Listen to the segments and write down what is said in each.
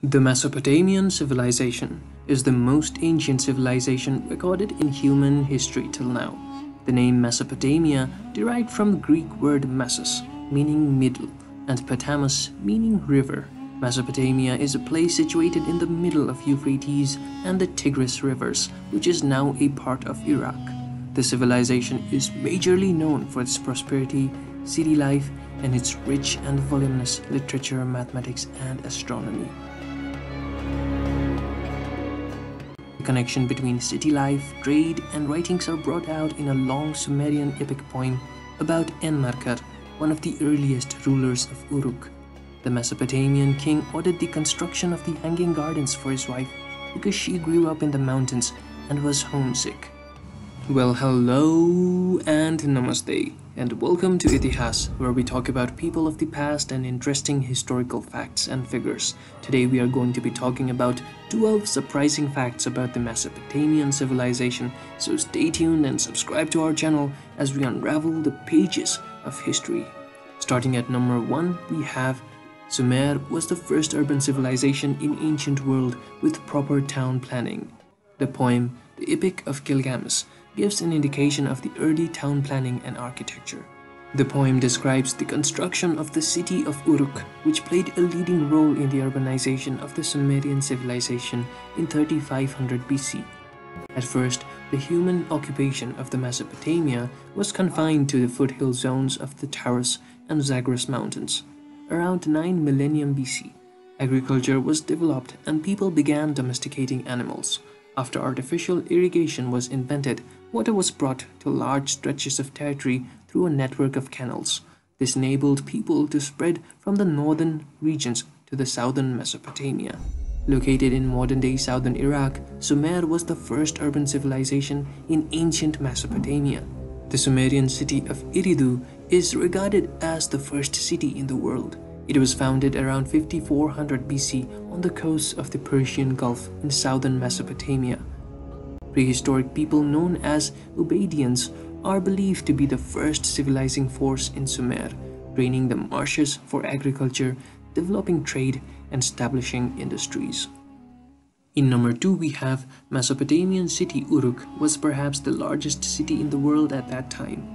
The Mesopotamian civilization is the most ancient civilization recorded in human history till now. The name Mesopotamia derived from the Greek word mesos, meaning middle, and potamos, meaning river. Mesopotamia is a place situated in the middle of Euphrates and the Tigris rivers, which is now a part of Iraq. The civilization is majorly known for its prosperity, city life, and its rich and voluminous literature, mathematics, and astronomy. The connection between city life, trade, and writings are brought out in a long Sumerian epic poem about Enmerkar, one of the earliest rulers of Uruk. The Mesopotamian king ordered the construction of the hanging gardens for his wife because she grew up in the mountains and was homesick. Well, hello and namaste, and welcome to Itihas, where we talk about people of the past and interesting historical facts and figures. Today we are going to be talking about 12 surprising facts about the Mesopotamian civilization, so stay tuned and subscribe to our channel as we unravel the pages of history. Starting at number 1, we have Sumer was the first urban civilization in ancient world with proper town planning. The poem, The Epic of Gilgamesh, gives an indication of the early town planning and architecture. The poem describes the construction of the city of Uruk, which played a leading role in the urbanization of the Sumerian civilization in 3500 BC. At first, the human occupation of the Mesopotamia was confined to the foothill zones of the Taurus and Zagros mountains. Around 9 millennium BC, agriculture was developed and people began domesticating animals. After artificial irrigation was invented, water was brought to large stretches of territory through a network of canals. This enabled people to spread from the northern regions to the southern Mesopotamia. Located in modern-day southern Iraq, Sumer was the first urban civilization in ancient Mesopotamia. The Sumerian city of Eridu is regarded as the first city in the world. It was founded around 5400 BC on the coast of the Persian Gulf in southern Mesopotamia. Prehistoric people known as Ubaidians are believed to be the first civilizing force in Sumer, draining the marshes for agriculture, developing trade, and establishing industries. In number 2, we have Mesopotamian city Uruk was perhaps the largest city in the world at that time.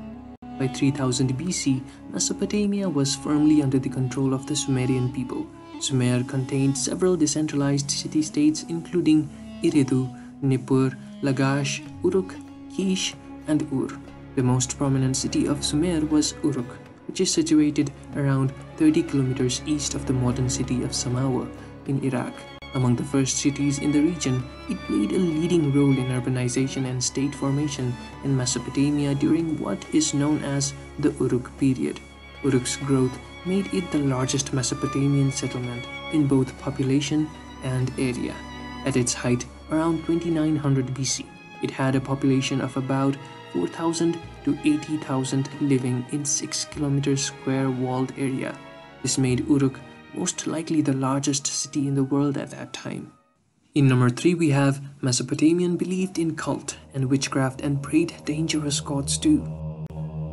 By 3000 BC, Mesopotamia was firmly under the control of the Sumerian people. Sumer contained several decentralized city-states including Eridu, Nippur, Lagash, Uruk, Kish, and Ur. The most prominent city of Sumer was Uruk, which is situated around 30 kilometers east of the modern city of Samawa in Iraq. Among the first cities in the region, it played a leading role in urbanization and state formation in Mesopotamia during what is known as the Uruk period. Uruk's growth made it the largest Mesopotamian settlement in both population and area. At its height, around 2900 BC, it had a population of about 4,000 to 80,000 living in 6 kilometers square walled area. This made Uruk most likely the largest city in the world at that time. In number 3, we have Mesopotamian believed in cult and witchcraft and prayed dangerous gods too.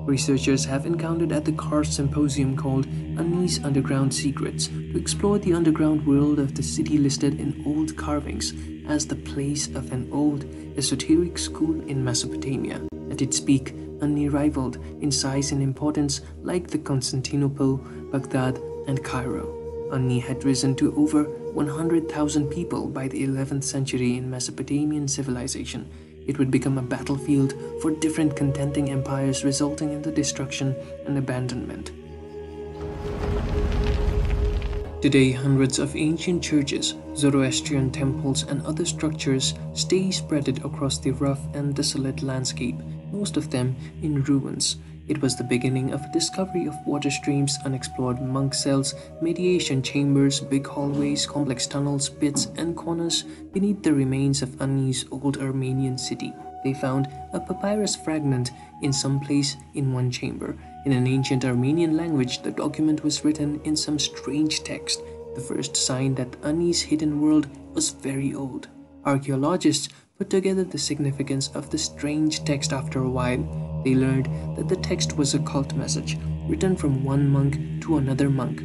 Researchers have encountered at the Kars symposium called Ani's Underground Secrets to explore the underground world of the city listed in old carvings as the place of an old esoteric school in Mesopotamia. At its peak, Ani rivaled in size and importance like the Constantinople, Baghdad, and Cairo. Ani had risen to over 100,000 people by the 11th century in Mesopotamian civilization. It would become a battlefield for different contending empires, resulting in the destruction and abandonment. Today, hundreds of ancient churches, Zoroastrian temples, and other structures stay spread across the rough and desolate landscape, most of them in ruins. It was the beginning of a discovery of water streams, unexplored monk cells, meditation chambers, big hallways, complex tunnels, pits, and corners beneath the remains of Ani's old Armenian city. They found a papyrus fragment in some place in one chamber. In an ancient Armenian language, the document was written in some strange text, the first sign that Ani's hidden world was very old. Archaeologists put together the significance of the strange text after a while. They learned that the text was a cult message written from one monk to another monk.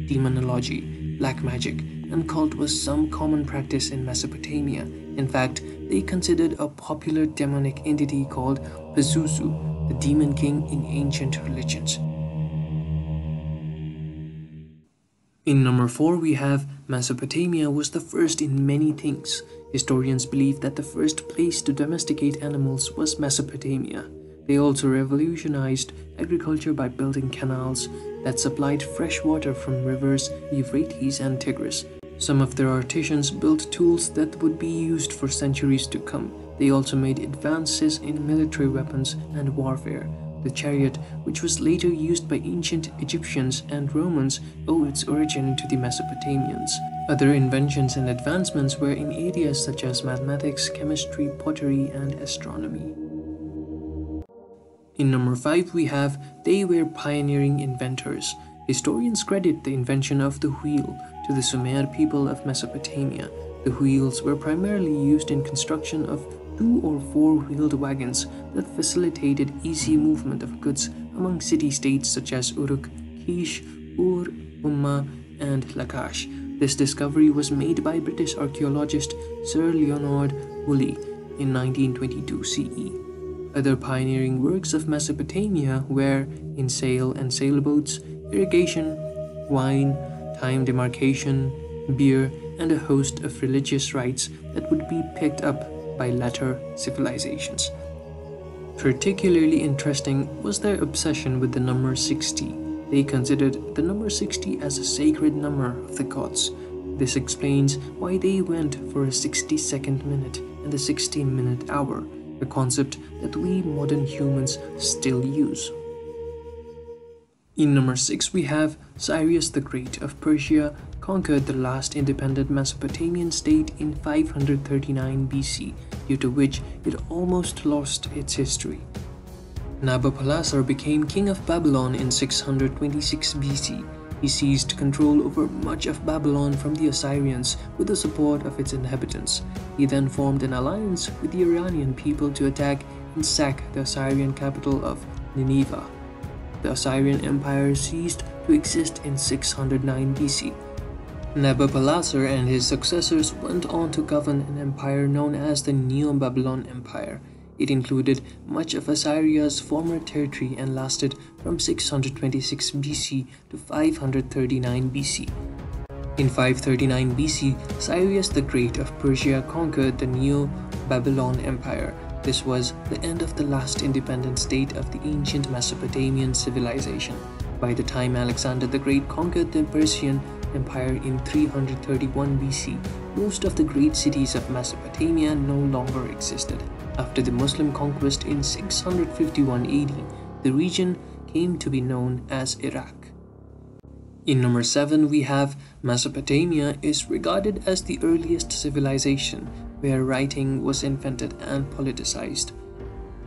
Demonology, black magic, and cult was some common practice in Mesopotamia. In fact, they considered a popular demonic entity called Pazuzu, the demon king in ancient religions. In number 4, we have Mesopotamia was the first in many things. Historians believe that the first place to domesticate animals was Mesopotamia. They also revolutionized agriculture by building canals that supplied fresh water from rivers Euphrates and Tigris. Some of their artisans built tools that would be used for centuries to come. They also made advances in military weapons and warfare. The chariot, which was later used by ancient Egyptians and Romans, owed its origin to the Mesopotamians. Other inventions and advancements were in areas such as mathematics, chemistry, pottery, and astronomy. In number 5, we have they were pioneering inventors. Historians credit the invention of the wheel to the Sumer people of Mesopotamia. The wheels were primarily used in construction of 2- or 4-wheeled wagons that facilitated easy movement of goods among city-states such as Uruk, Kish, Ur, Umma, and Lakash. This discovery was made by British archaeologist Sir Leonard Woolley in 1922 CE. Other pioneering works of Mesopotamia were in sail and sailboats, irrigation, wine, time demarcation, beer, and a host of religious rites that would be picked up by later civilizations. Particularly interesting was their obsession with the number 60. They considered the number 60 as a sacred number of the gods. This explains why they went for a 60-second minute and a 60-minute hour, a concept that we modern humans still use. In number 6, we have Cyrius the Great of Persia conquered the last independent Mesopotamian state in 539 BC, due to which it almost lost its history. Nabopolassar became king of Babylon in 626 BC. He seized control over much of Babylon from the Assyrians with the support of its inhabitants. He then formed an alliance with the Iranian people to attack and sack the Assyrian capital of Nineveh. The Assyrian Empire ceased to exist in 609 BC. Nabopolassar and his successors went on to govern an empire known as the Neo-Babylon Empire. It included much of Assyria's former territory and lasted from 626 BC to 539 BC. In 539 BC, Cyrius the Great of Persia conquered the Neo-Babylon Empire. This was the end of the last independent state of the ancient Mesopotamian civilization. By the time Alexander the Great conquered the Persian Empire in 331 BC, most of the great cities of Mesopotamia no longer existed. After the Muslim conquest in 651 AD, the region came to be known as Iraq. In number 7, we have Mesopotamia is regarded as the earliest civilization where writing was invented and politicized.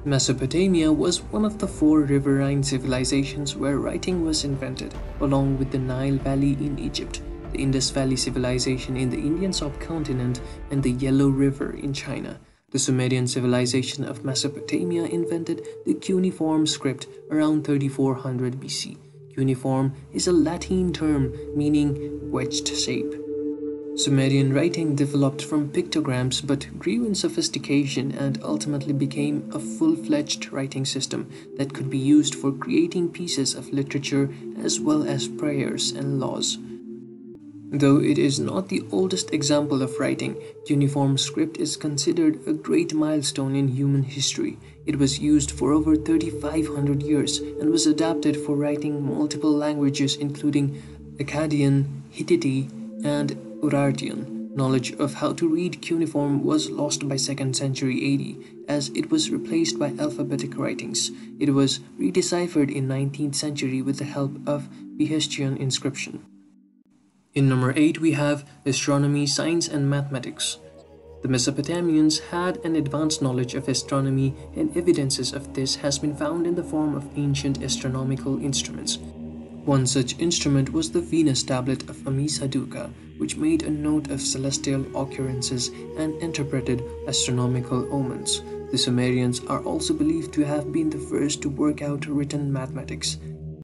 Mesopotamia was one of the 4 riverine civilizations where writing was invented, along with the Nile Valley in Egypt, the Indus Valley Civilization in the Indian subcontinent, and the Yellow River in China. The Sumerian civilization of Mesopotamia invented the cuneiform script around 3400 BC. Cuneiform is a Latin term meaning wedged shape. Sumerian writing developed from pictograms but grew in sophistication and ultimately became a full-fledged writing system that could be used for creating pieces of literature as well as prayers and laws. Though it is not the oldest example of writing, cuneiform script is considered a great milestone in human history. It was used for over 3,500 years and was adapted for writing multiple languages including Akkadian, Hittite, and Urartian. Knowledge of how to read cuneiform was lost by 2nd century AD as it was replaced by alphabetic writings. It was redeciphered in 19th century with the help of Behistun inscription. In number 8, we have astronomy, science, and mathematics. The Mesopotamians had an advanced knowledge of astronomy, and evidences of this has been found in the form of ancient astronomical instruments. One such instrument was the Venus tablet of Amisaduqa, which made a note of celestial occurrences and interpreted astronomical omens. The Sumerians are also believed to have been the first to work out written mathematics.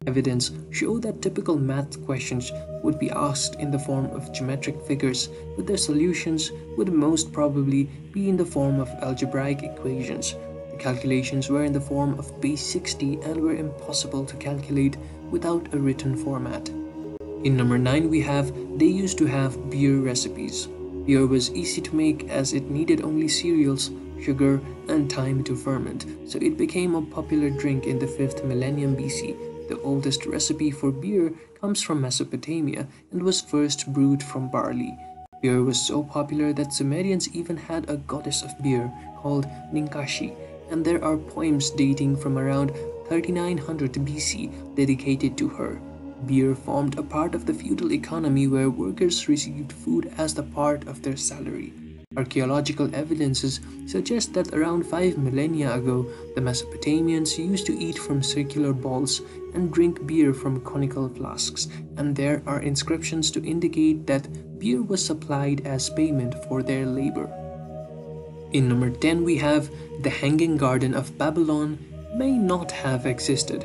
Evidence show that typical math questions would be asked in the form of geometric figures, but their solutions would most probably be in the form of algebraic equations. The calculations were in the form of base 60 and were impossible to calculate without a written format. In number 9 we have they used to have beer recipes. Beer was easy to make as it needed only cereals, sugar, and time to ferment, so it became a popular drink in the 5th millennium BC. The oldest recipe for beer comes from Mesopotamia and was first brewed from barley. Beer was so popular that Sumerians even had a goddess of beer called Ninkashi, and there are poems dating from around 3900 BC dedicated to her. Beer formed a part of the feudal economy where workers received food as the part of their salary. Archaeological evidences suggest that around 5 millennia ago, the Mesopotamians used to eat from circular bowls and drink beer from conical flasks, and there are inscriptions to indicate that beer was supplied as payment for their labor. In number 10 we have the Hanging Garden of Babylon may not have existed.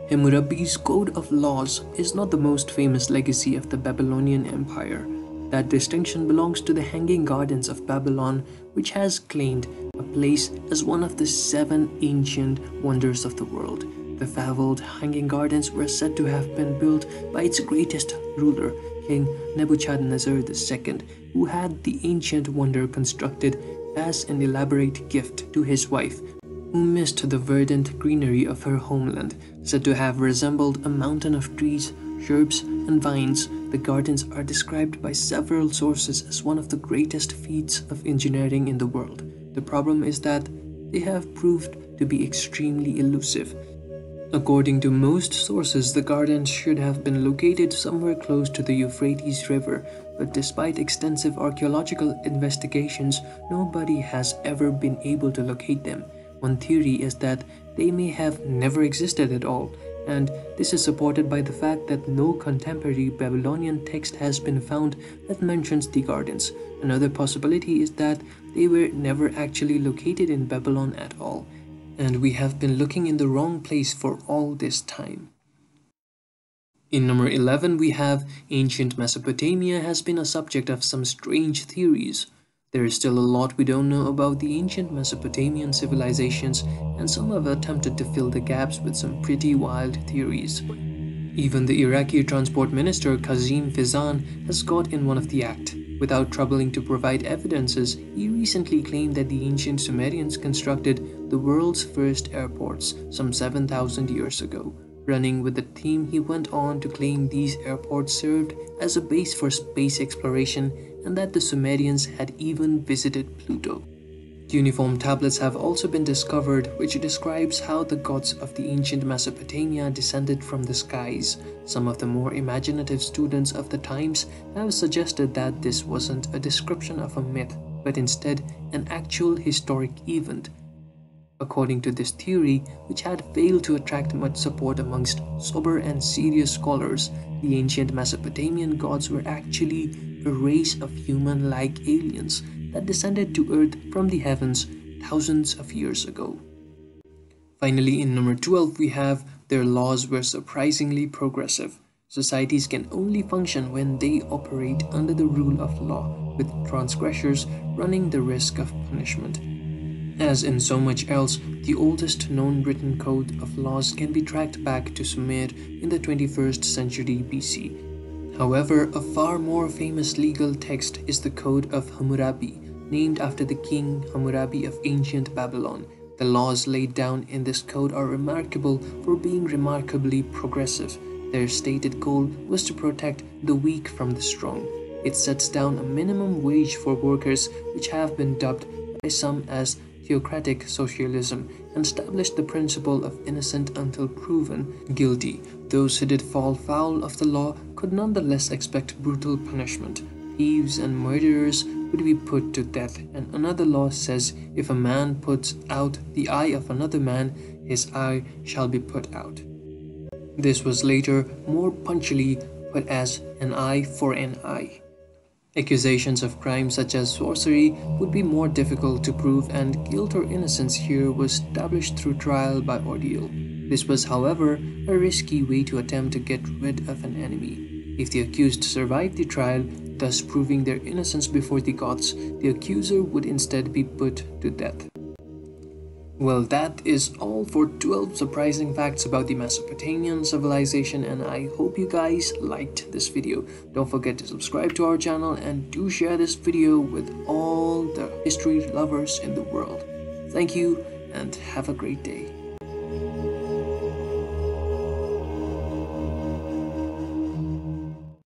Hammurabi's Code of Laws is not the most famous legacy of the Babylonian Empire. That distinction belongs to the Hanging Gardens of Babylon, which has claimed a place as one of the 7 ancient wonders of the world. The fabled Hanging Gardens were said to have been built by its greatest ruler, King Nebuchadnezzar II, who had the ancient wonder constructed as an elaborate gift to his wife, who missed the verdant greenery of her homeland. Said to have resembled a mountain of trees, shrubs, and vines, the gardens are described by several sources as one of the greatest feats of engineering in the world. The problem is that they have proved to be extremely elusive. According to most sources, the gardens should have been located somewhere close to the Euphrates River, but despite extensive archaeological investigations, nobody has ever been able to locate them. One theory is that they may have never existed at all, and this is supported by the fact that no contemporary Babylonian text has been found that mentions the gardens. Another possibility is that they were never actually located in Babylon at all, and we have been looking in the wrong place for all this time. In number 11 we have ancient Mesopotamia has been a subject of some strange theories. There is still a lot we don't know about the ancient Mesopotamian civilizations, and some have attempted to fill the gaps with some pretty wild theories. Even the Iraqi transport minister Kazim Fizan has got in one of the act. Without troubling to provide evidences, he recently claimed that the ancient Sumerians constructed the world's first airports some 7,000 years ago. Running with the theme, he went on to claim these airports served as a base for space exploration and that the Sumerians had even visited Pluto. Cuneiform tablets have also been discovered, which describes how the gods of the ancient Mesopotamia descended from the skies. Some of the more imaginative students of the times have suggested that this wasn't a description of a myth, but instead an actual historic event. According to this theory, which had failed to attract much support amongst sober and serious scholars, the ancient Mesopotamian gods were actually a race of human-like aliens that descended to Earth from the heavens thousands of years ago. Finally, in number 12, we have their laws were surprisingly progressive. Societies can only function when they operate under the rule of law, with transgressors running the risk of punishment. As in so much else, the oldest known written code of laws can be tracked back to Sumer in the 21st century BC. However, a far more famous legal text is the Code of Hammurabi, named after the king Hammurabi of ancient Babylon. The laws laid down in this code are remarkable for being remarkably progressive. Their stated goal was to protect the weak from the strong. It sets down a minimum wage for workers, which have been dubbed by some as theocratic socialism, and established the principle of innocent until proven guilty. Those who did fall foul of the law could nonetheless expect brutal punishment. Thieves and murderers would be put to death, and another law says if a man puts out the eye of another man, his eye shall be put out. This was later more punctually put as an eye for an eye. Accusations of crimes such as sorcery would be more difficult to prove, and guilt or innocence here was established through trial by ordeal. This was, however, a risky way to attempt to get rid of an enemy. If the accused survived the trial, thus proving their innocence before the gods, the accuser would instead be put to death. Well, that is all for 12 surprising facts about the Mesopotamian civilization, and I hope you guys liked this video. Don't forget to subscribe to our channel and do share this video with all the history lovers in the world. Thank you and have a great day.